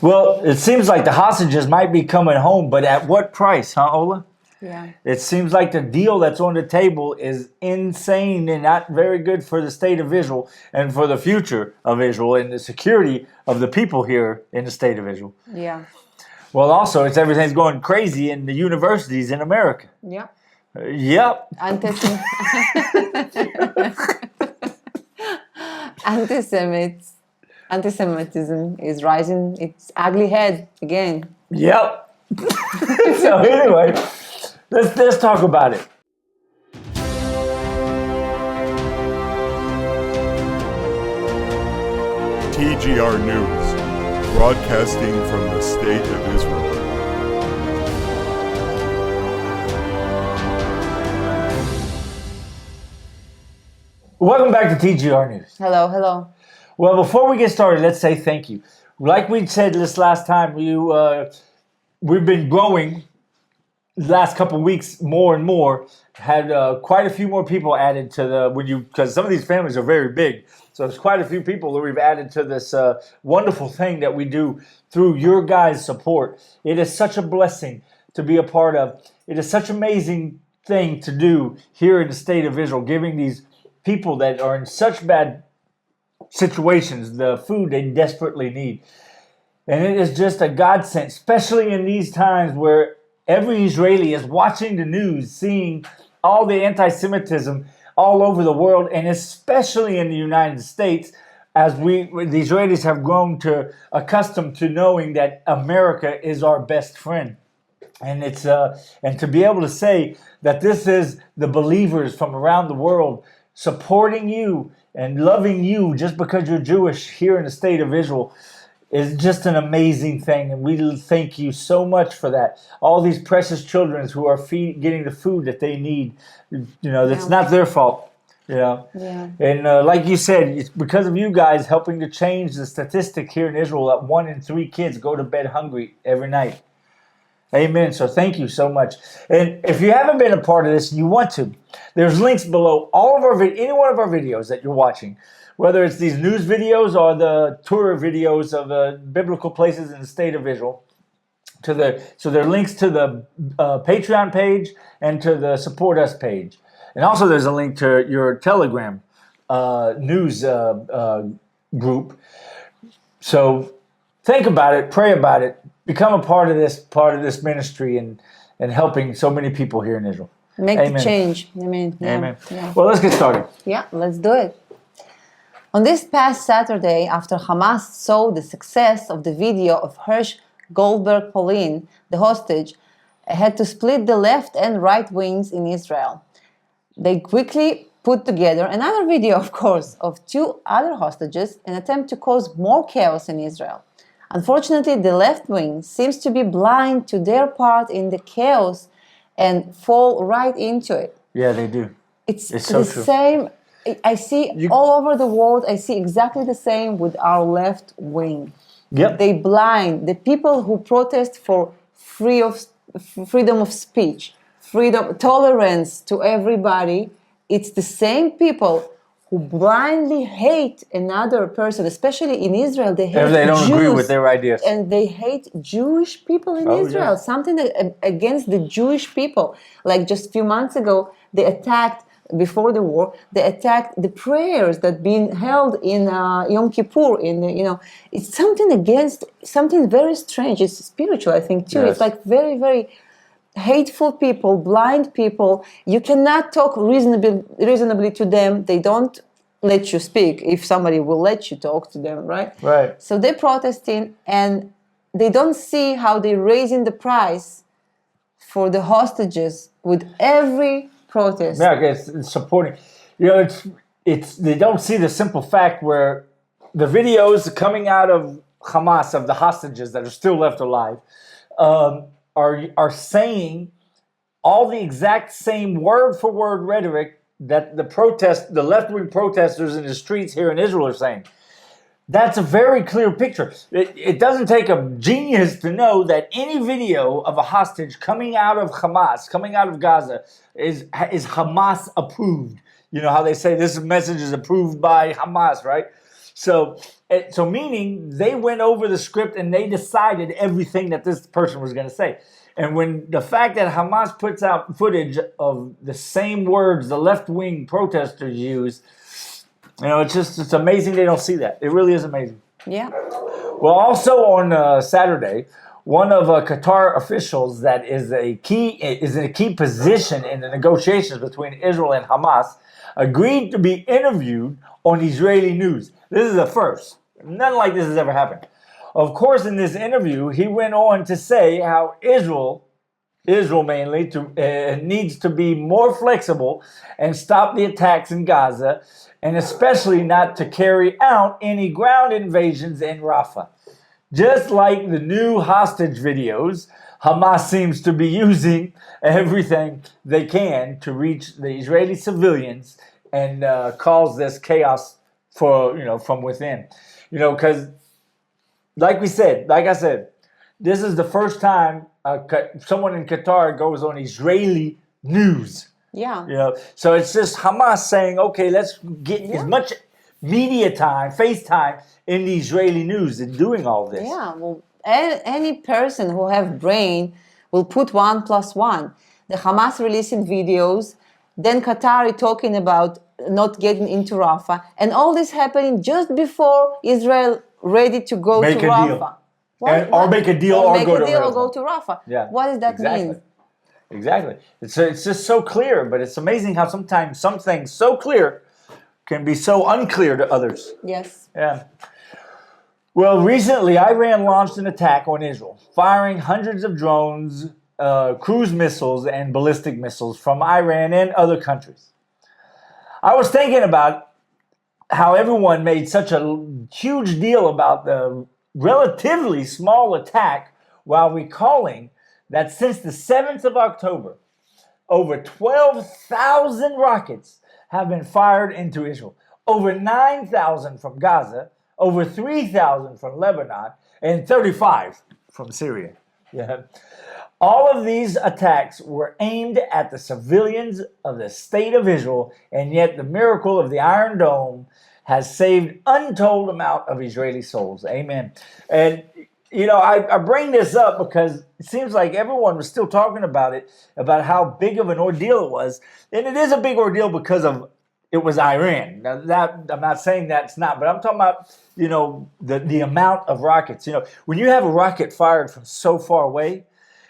Well, it seems like the hostages might be coming home, but at what price, huh, Ola? Yeah. It seems like the deal that's on the table is insane and not very good for the state of Israel and for the future of Israel and the security of the people here in the state of Israel. Yeah. Well, also, it's everything's going crazy in the universities in America. Yeah. Yep. Antisem- Antisemites. Anti-Semitism is rising its ugly head again. Yep. So anyway, let's talk about it. TGR News, broadcasting from the State of Israel. Welcome back to TGR News. Hello, hello. Well, before we get started, let's say thank you. Like we said this last time, we've been growing the last couple of weeks more and more. Had quite a few more people added to because some of these families are very big. So there's quite a few people that we've added to this wonderful thing that we do through your guys' support. It is such a blessing to be a part of. It is such an amazing thing to do here in the state of Israel, giving these people that are in such bad situations the food they desperately need. And it is just a godsend, especially in these times where every Israeli is watching the news, seeing all the anti-Semitism all over the world, and especially in the United States, as the Israelis have grown to accustomed to knowing that America is our best friend. And it's and to be able to say that this is the believers from around the world supporting you and loving you just because you're Jewish here in the state of Israel is just an amazing thing. And we thank you so much for that. All these precious children who are getting the food that they need, that's not their fault. Yeah. And like you said, it's because of you guys helping to change the statistic here in Israel that 1 in 3 kids go to bed hungry every night. Amen. So thank you so much. And if you haven't been a part of this and you want to, there's links below all of any one of our videos that you're watching, whether it's these news videos or the tour videos of biblical places in the state of Israel. So there are links to the Patreon page and to the Support Us page. And also there's a link to your Telegram news group. So think about it, pray about it, become a part of this ministry and helping so many people here in Israel. Make Amen. the change. Amen. Yeah. Amen. Yeah. Well, let's get started. Yeah, let's do it. On this past Saturday, after Hamas saw the success of the video of Hirsch Goldberg Pauline, the hostage, had to split the left and right wings in Israel. They quickly put together another video, of course, of 2 other hostages in an attempt to cause more chaos in Israel. Unfortunately, the left wing seems to be blind to their part in the chaos and fall right into it. Yeah, they do. It's so the true. same. I see all over the world, I see exactly the same with our left wing. Yep. They blind the people who protest for freedom of speech, tolerance to everybody. It's the same people who blindly hate another person, especially in Israel. They hate If they don't Jews, agree with their ideas. and they hate Jewish people in Israel. Yes. Something against the Jewish people. Like just a few months ago, they attacked. Before the war, they attacked the prayers that been held in Yom Kippur. It's something very strange. It's spiritual, I think, too. Yes. It's like very, very hateful people, blind people. You cannot talk reasonably to them. They don't let you speak if somebody will let you talk to them, right? Right. So they're protesting, and they don't see how they're raising the price for the hostages with every protest. Yeah, it's supporting. It's they don't see the simple fact where the videos coming out of Hamas of the hostages that are still left alive are saying all the exact same word for word rhetoric that the left-wing protesters in the streets here in Israel are saying. That's a very clear picture. It doesn't take a genius to know that any video of a hostage coming out of Hamas, coming out of Gaza, is Hamas approved. You know how they say this message is approved by Hamas, right? So meaning they went over the script and they decided everything that this person was going to say. And when the fact that Hamas puts out footage of the same words the left-wing protesters use, it's amazing they don't see that. It really is amazing. Yeah. Well, also on Saturday, one of Qatar officials that is in a key position in the negotiations between Israel and Hamas agreed to be interviewed on Israeli news. This is a first. Nothing like this has ever happened. Of course, in this interview, he went on to say how Israel mainly, needs to be more flexible and stop the attacks in Gaza, and especially not to carry out any ground invasions in Rafah. Just like the new hostage videos, Hamas seems to be using everything they can to reach the Israeli civilians and cause this chaos from within. Because like I said, this is the first time someone in Qatar goes on Israeli news. Yeah. So it's just Hamas saying, okay, let's get as much media time, face time in the Israeli news and doing all this. Yeah, well, any person who have brain will put 1 + 1. The Hamas releasing videos, then Qatar talking about not getting into Rafah, and all this happening just before Israel ready to go Make to a Rafah. deal. Or make a deal or go to Rafah. Yeah, what does that mean? Exactly. It's just so clear, but it's amazing how sometimes some things so clear can be so unclear to others. Yes. Yeah. Well, recently Iran launched an attack on Israel, firing hundreds of drones, cruise missiles, and ballistic missiles from Iran and other countries. I was thinking about how everyone made such a huge deal about the relatively small attack while recalling that since the 7th of October, over 12,000 rockets have been fired into Israel, over 9,000 from Gaza, over 3,000 from Lebanon, and 35 from Syria. Yeah. All of these attacks were aimed at the civilians of the state of Israel, and yet the miracle of the Iron Dome has saved untold amount of Israeli souls. Amen. And I bring this up because it seems like everyone was still talking about it, about how big of an ordeal it was. And it is a big ordeal because of it was Iran. Now that I'm not saying that's not, but I'm talking about, the amount of rockets. When you have a rocket fired from so far away,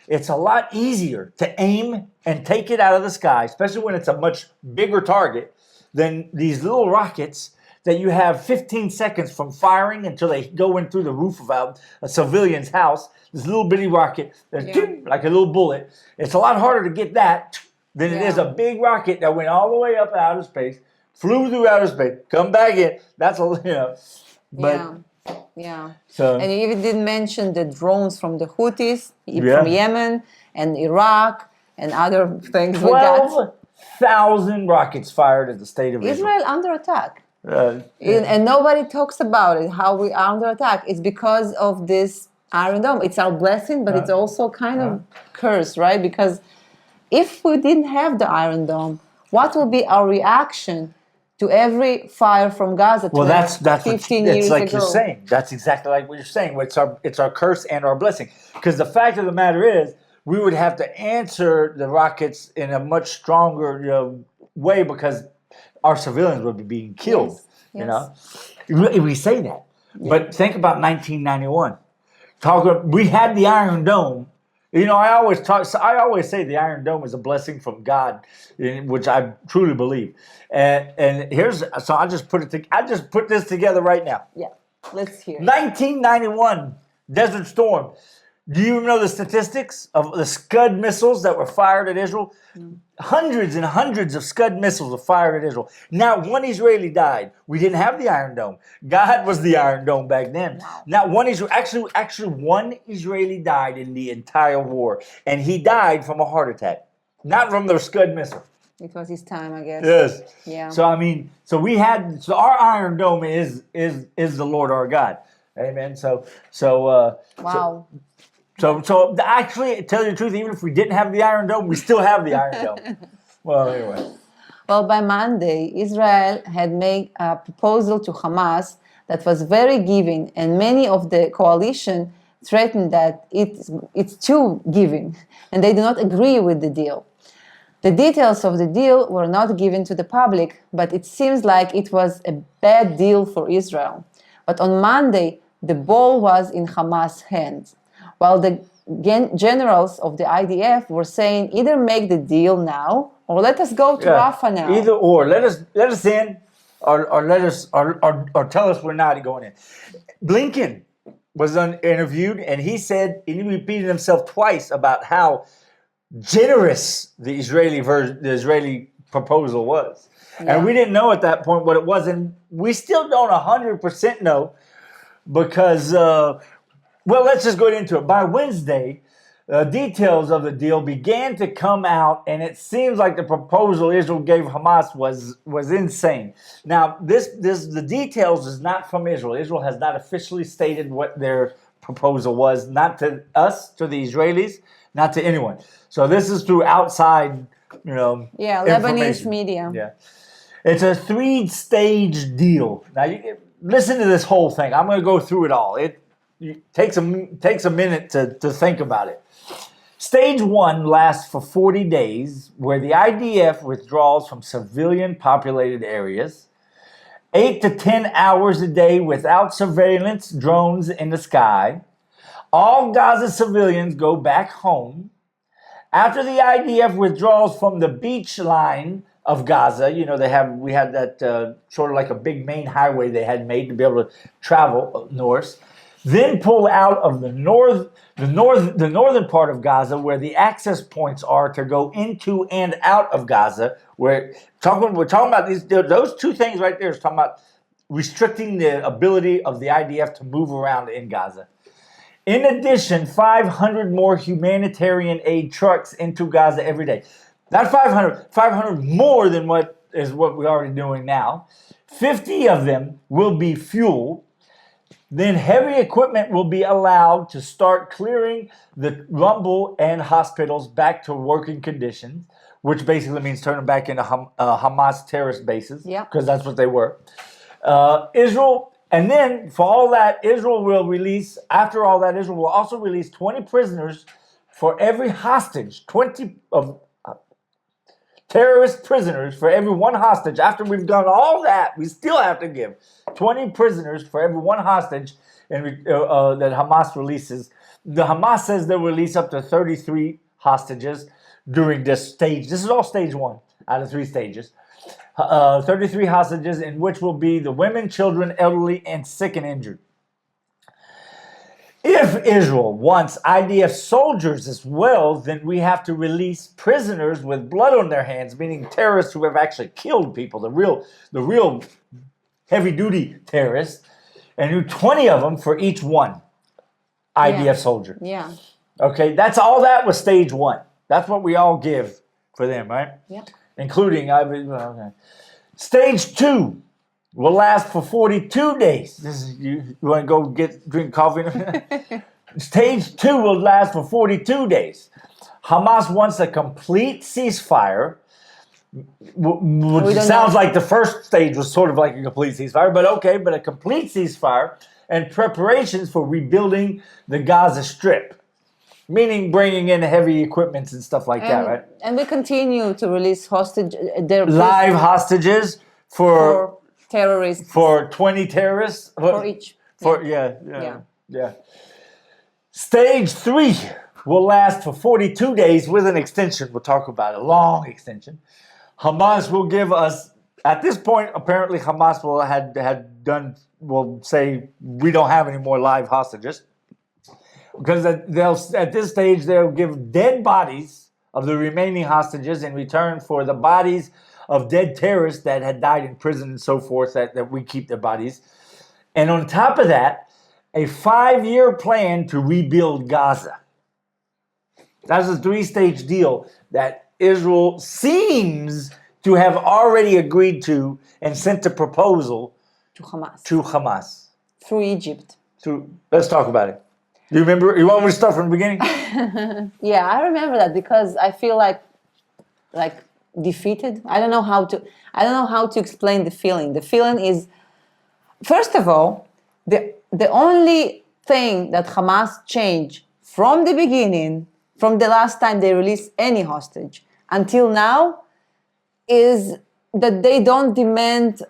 it's a lot easier to aim and take it out of the sky, especially when it's a much bigger target than these little rockets that you have 15 seconds from firing until they go in through the roof of a civilian's house. This little bitty rocket, like a little bullet. It's a lot harder to get that than it is a big rocket that went all the way up outer space, flew through outer space, come back in. That's but Yeah. So, and you even didn't mention the drones from the Houthis, from Yemen and Iraq and other things we got. 12,000 rockets fired at the state of Israel. Israel under attack. And nobody talks about it, how we are under attack. It's because of this Iron Dome. It's our blessing, but it's also kind of curse, right? Because if we didn't have the Iron Dome, what would be our reaction to every fire from Gaza? Well, that's 15 years it's like ago. you're saying. That's exactly like what you're saying. It's our curse and our blessing. Because the fact of the matter is, we would have to answer the rockets in a much stronger way because our civilians would be being killed. Yes. We say that, but think about 1991. We had the Iron Dome. I always say the Iron Dome is a blessing from God, which I truly believe. And I just put this together right now. Yeah, let's hear. 1991 Desert Storm. Do you know the statistics of the Scud missiles that were fired at Israel? Hundreds and hundreds of Scud missiles were fired at Israel. Not one Israeli died. We didn't have the Iron Dome. God was the Iron Dome back then. Wow. Not one actually one Israeli died in the entire war, and he died from a heart attack, not from the Scud missile. It was his time, I guess. Yes. Yeah. So our Iron Dome is the Lord our God. Amen. Wow. So actually, tell you the truth, even if we didn't have the Iron Dome, we still have the Iron Dome. Well, anyway. Well, by Monday, Israel had made a proposal to Hamas that was very giving, and many of the coalition threatened that it's too giving, and they do not agree with the deal. The details of the deal were not given to the public, but it seems like it was a bad deal for Israel. But on Monday, the ball was in Hamas' hands, while the generals of the IDF were saying either make the deal now or let us go to Rafah now. Either or, let us in, or let us or tell us we're not going in. Blinken was interviewed, and he said, and he repeated himself twice about how generous the Israeli proposal was. And we didn't know at that point what it was, and we still don't 100% know because, well, let's just go into it. By Wednesday, details of the deal began to come out, and it seems like the proposal Israel gave Hamas was insane. Now, the details is not from Israel. Israel has not officially stated what their proposal was, not to us, to the Israelis, not to anyone. So this is through outside, Lebanese media. Yeah, it's a 3-stage deal. Now, listen to this whole thing. I'm going to go through it all. It takes a minute to think about it. Stage 1 lasts for 40 days, where the IDF withdraws from civilian populated areas, 8 to 10 hours a day without surveillance drones in the sky. All Gaza civilians go back home. After the IDF withdraws from the beach line of Gaza, we had that sort of like a big main highway they had made to be able to travel north. Then pull out of the northern part of Gaza, where the access points are to go into and out of Gaza. We're talking about those two things right there. Is talking about restricting the ability of the IDF to move around in Gaza. In addition, 500 more humanitarian aid trucks into Gaza every day. Not 500 more than what we're already doing now. 50 of them will be fuel. Then heavy equipment will be allowed to start clearing the rubble and hospitals back to working conditions, which basically means turn them back into Hamas terrorist bases, because that's what they were. Israel, and then for all that, Israel will also release 20 prisoners for every hostage, 20 of terrorist prisoners for every one hostage. After we've done all that, we still have to give 20 prisoners for every one hostage that Hamas releases. The Hamas says they'll release up to 33 hostages during this stage. This is all stage 1 out of 3 stages. 33 hostages, in which will be the women, children, elderly, and sick and injured. If Israel wants IDF soldiers as well, then we have to release prisoners with blood on their hands, meaning terrorists who have actually killed people, the real heavy-duty terrorists, and do 20 of them for each one IDF soldier. Yeah. Okay, that's all that was stage 1. That's what we all give for them, right? Yeah. Including, Stage 2 will last for 42 days. You want to go drink coffee? Stage 2 will last for 42 days. Hamas wants a complete ceasefire, which sounds like the first stage was sort of like a complete ceasefire, but a complete ceasefire and preparations for rebuilding the Gaza Strip. Meaning bringing in heavy equipment and stuff like that, right? And we continue to release live hostages for terrorists. For 20 terrorists. For each. Yeah. Stage 3 will last for 42 days with an extension. We'll talk about a long extension. Hamas will give us, at this point, apparently Hamas will say we don't have any more live hostages. Because at this stage, they'll give dead bodies of the remaining hostages in return for the bodies of dead terrorists that had died in prison and so forth, that we keep their bodies. And on top of that, a 5-year plan to rebuild Gaza. That's a 3-stage deal that Israel seems to have already agreed to and sent a proposal to Hamas. Through Egypt. Let's talk about it. You remember? You want me to start from the beginning? Yeah, I remember that because I feel like defeated. I don't know how to explain the feeling. The feeling is first of all, the only thing that Hamas changed from the beginning, from the last time they released any hostage until now, is that they don't demand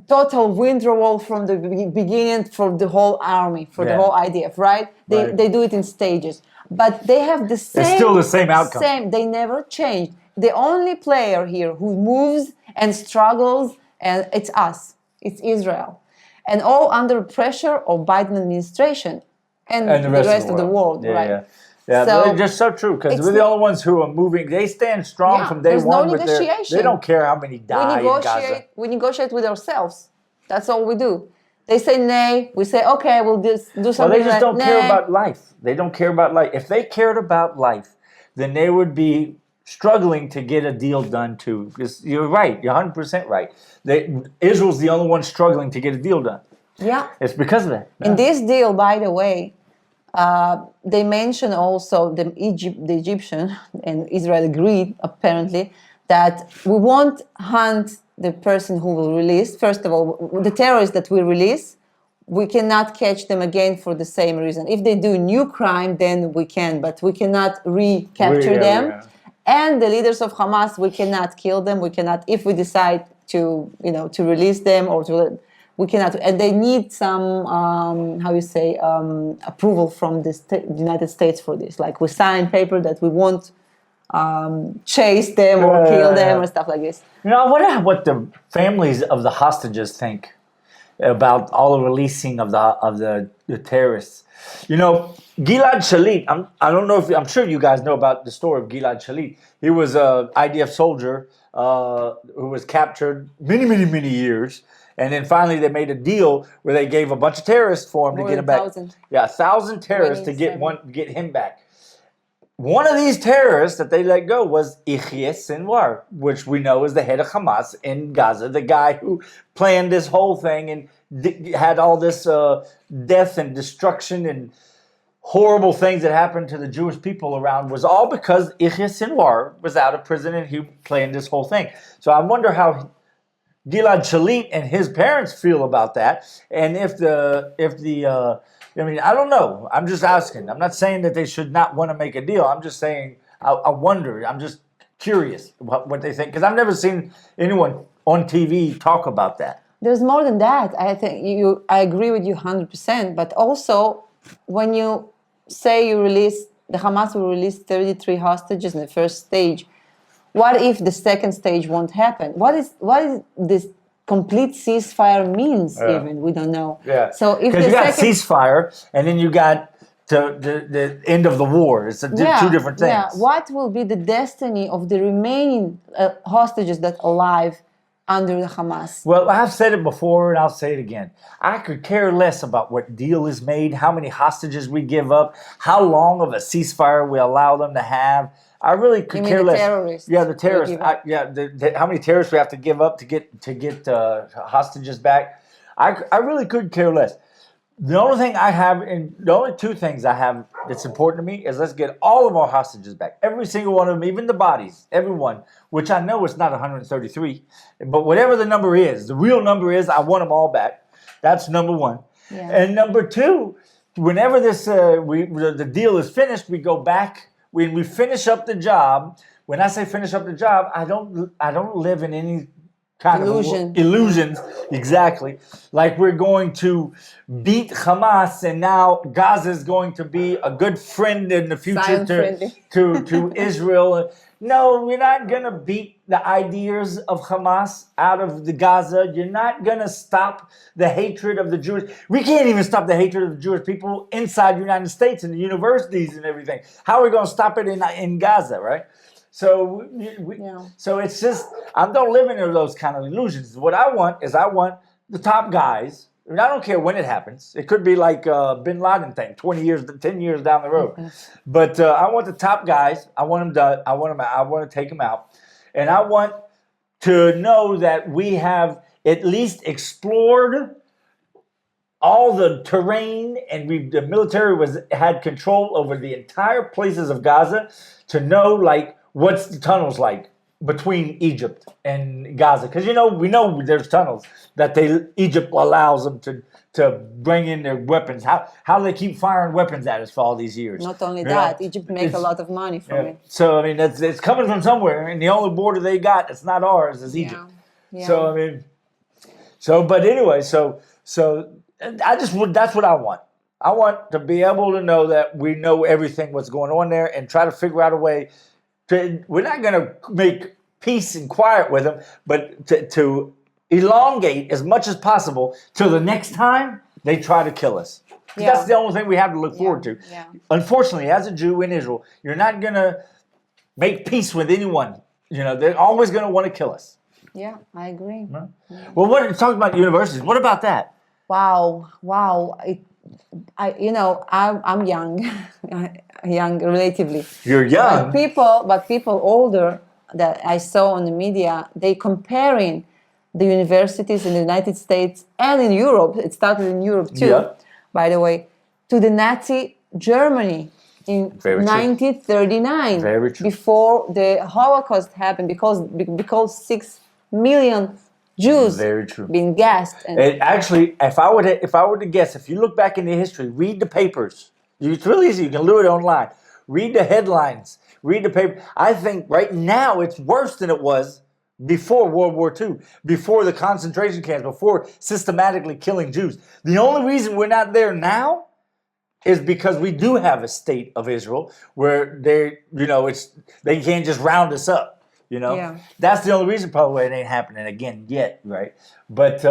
total withdrawal from the beginning for the whole army, for the Yeah. whole IDF, right? Right. They do it in stages. But they have the same... It's still the same outcome. They never changed. The only player here who moves and struggles, and it's us. It's Israel. And all under pressure of Biden administration and the rest of the world, Yeah, right? yeah. Yeah, So but it's just so true because it's we're the not- only ones who are moving. They stand strong Yeah, from day there's no one. With their, negotiation. they don't care how many die in Gaza. We negotiate with ourselves. That's all we do. They say nay. We say okay. We'll do Well, something. they just like, don't care nay. about life. They don't care about life. If they cared about life, then they would be struggling to get a deal done too. Because you're right. You're 100% right. Israel's the only one struggling to get a deal done. Yeah. It's because of that. In this deal, by the way, they mention also the Egyptian and Israel agreed apparently that we won't hunt the person who will release. First of all, the terrorists that we release, we cannot catch them again for the same reason. If they do new crime, then we can, but we cannot recapture them. Yeah. And the leaders of Hamas, we cannot kill them. We cannot, if we decide to, to release them or to, we cannot. And they need some, approval from the United States for this. Like we sign paper that we won't chase them or kill them or stuff like this. I wonder what the families of the hostages think about all the releasing of the terrorists. Gilad Shalit. I don't know if I'm sure you guys know about the story of Gilad Shalit. He was a IDF soldier who was captured many years, and then finally they made a deal where they gave a bunch of terrorists for him to get him back. 1,000. Yeah, 1,000 terrorists to get him back. One of these terrorists that they let go was Yahya Sinwar, which we know is the head of Hamas in Gaza, the guy who planned this whole thing and had all this death and destruction and horrible things that happened to the Jewish people around, was all because Yahya Sinwar was out of prison and he planned this whole thing. So I wonder how Gilad Shalit and his parents feel about that, and if I don't know. I'm just asking. I'm not saying that they should not want to make a deal. I'm just saying I wonder. I'm just curious what they think, because I've never seen anyone on TV talk about that. There's more than that. I think I agree with you 100%. But also, when you say the Hamas will release 33 hostages in the first stage, what if the second stage won't happen? What is this complete ceasefire means? Even we don't know. Yeah. So if because you got ceasefire and then you got the end of the war. It's two different things. Yeah. What will be the destiny of the remaining hostages that are alive under the Hamas? Well, I've said it before and I'll say it again. I could care less about what deal is made, how many hostages we give up, how long of a ceasefire we allow them to have. I really could care less. Terrorists? Yeah, the terrorists. How many terrorists we have to give up to get hostages back? I really could care less. The only two things I have that's important to me is let's get all of our hostages back. Every single one of them, even the bodies, everyone, which I know it's not 133, but whatever the number is, the real number is I want them all back. That's number one. Yeah. And number two, whenever the deal is finished, we go back. When we finish up the job, when I say finish up the job, I don't live in any kind of illusions. Exactly. Like we're going to beat Hamas and now Gaza is going to be a good friend in the future to Israel. No, we're not going to beat the ideas of Hamas out of the Gaza. You're not going to stop the hatred of the Jewish. We can't even stop the hatred of the Jewish people inside the United States and the universities and everything. How are we going to stop it in Gaza, right? So, so it's just, I don't live in those kind of illusions. What I want is the top guys. I mean, I don't care when it happens. It could be like Bin Laden thing, 10 years down the road. Okay. But I want the top guys. I want them done. I want to take them out, and I want to know that we have at least explored all the terrain, and the military had control over the entire places of Gaza to know like what's the tunnels like. between Egypt and Gaza, because we know there's tunnels that Egypt allows them to bring in their weapons. How do they keep firing weapons at us for all these years? Not only You that, know, Egypt make a it's- lot of money from it. So I mean, it's coming from somewhere, and the only border they got that's not ours is Egypt. Yeah. So I mean, but anyway, so that's what I want. I want to be able to know that we know everything what's going on there, and try to figure out a way. We're not going to make peace and quiet with them, but to elongate as much as possible till the next time they try to kill us. Yeah. That's the only thing we have to look forward to. Yeah. Unfortunately, as a Jew in Israel, you're not going to make peace with anyone. They're always going to want to kill us. Yeah, I agree. Well, talking about universities, what about that? Wow. I'm young, young relatively. You're young. But people older that I saw on the media, they comparing the universities in the United States and in Europe. It started in Europe too, Yeah. by the way, to the Nazi Germany in Very true. 1939, Very true. before the Holocaust happened, because 6 million Jews Very true. being gassed. And Actually, if I were to guess, if you look back into history, read the papers. It's really easy. You can do it online. Read the headlines. Read the paper. I think right now it's worse than it was before World War II, before the concentration camps, before systematically killing Jews. The only reason we're not there now is because we do have a state of Israel where they can't just round us up. Yeah. That's the only reason probably it ain't happening again yet, right? But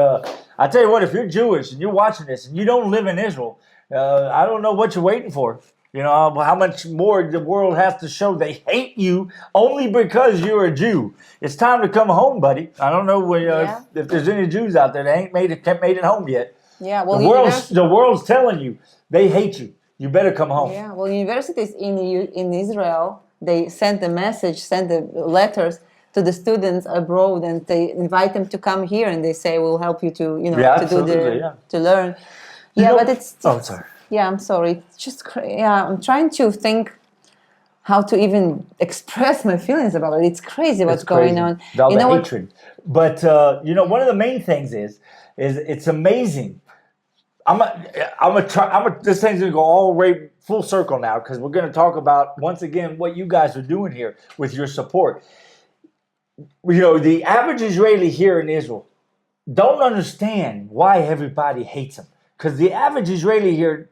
I tell you what, if you're Jewish and you're watching this and you don't live in Israel, I don't know what you're waiting for. How much more the world has to show they hate you only because you're a Jew. It's time to come home, buddy. I don't know if there's any Jews out there that ain't made it home yet. yeah, well, The world's telling you they hate you. You better come home. Yeah, well, universities in Israel, they send the letters to the students abroad, and they invite them to come here, and they say we'll help you to to learn. But it's Oh, sorry. Yeah, I'm sorry. It's just I'm trying to think how to even express my feelings about it. It's crazy what's going on. All the hatred. But one of the main things is it's amazing. This thing's gonna go all the way full circle now, because we're gonna talk about once again what you guys are doing here with your support. The average Israeli here in Israel don't understand why everybody hates him, because the average Israeli here,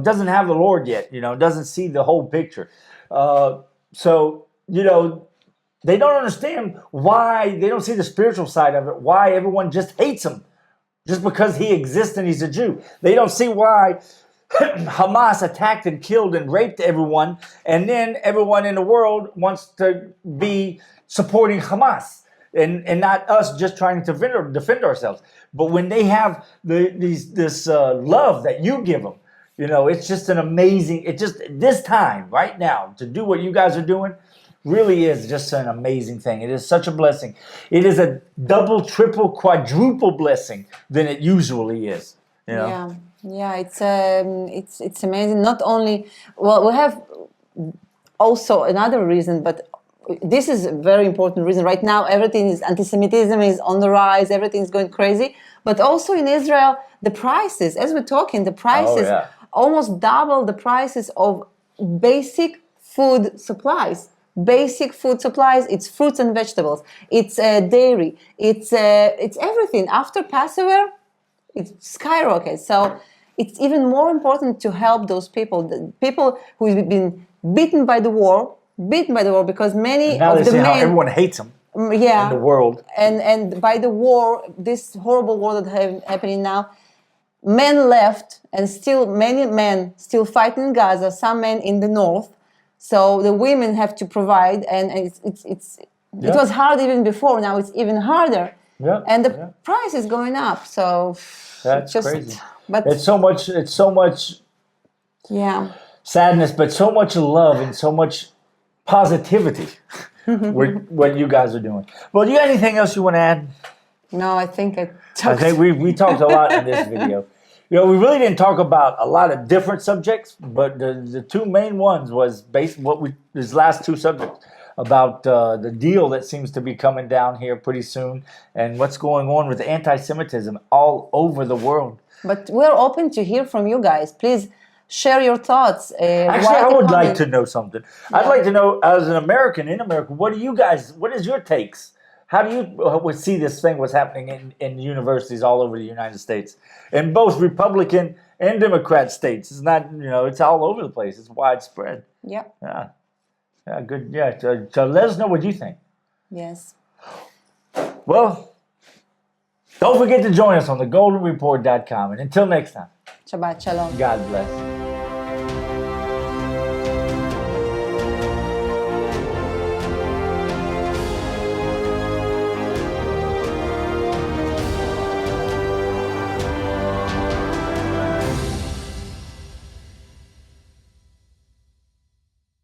doesn't have the Lord yet. Doesn't see the whole picture. They don't understand why. They don't see the spiritual side of it. Why everyone just hates him. Just because he exists and he's a Jew. They don't see why Hamas attacked and killed and raped everyone, and then everyone in the world wants to be supporting Hamas and not us just trying to defend ourselves. But when they have this love that you give them, it's just an amazing, this time, right now, to do what you guys are doing, really is just an amazing thing. It is such a blessing. It is a double, triple, quadruple blessing than it usually is. Yeah, it's amazing. Not only, we have also another reason, but this is a very important reason. Right now, anti-Semitism is on the rise. Everything is going crazy. But also in Israel, the prices, as we're talking, almost double the prices of basic food supplies. Basic food supplies, it's fruits and vegetables, it's dairy, it's everything. After Passover, it skyrockets. So it's even more important to help those people, the people who've been beaten by the war, because many now of the men... Now everyone hates them in the world. And by the war, this horrible war that's happening now, men left, and still many men still fighting in Gaza, some men in the north. So the women have to provide, and it was hard even before. Now it's even harder, and the price is going up. So that's crazy. But it's so much. Sadness, but so much love and so much positivity. What you guys are doing. Well, do you got anything else you want to add? No, I think we talked a lot in this video. We really didn't talk about a lot of different subjects, but the two main ones was these last two subjects. about the deal that seems to be coming down here pretty soon, and what's going on with anti-Semitism all over the world. But we're open to hear from you guys. Please share your thoughts. Actually, write I a would like comment. to know something. I'd like to know, as an American in America, what is your takes? How do you would see this thing, what's happening in universities all over the United States, in both Republican and Democrat states? It's not, it's all over the place. It's widespread. Yeah. Yeah. Yeah, good. Yeah. So let us know what you think. Yes. Well, don't forget to join us on thegoldenreport.com. And until next time, Shabbat Shalom. God bless.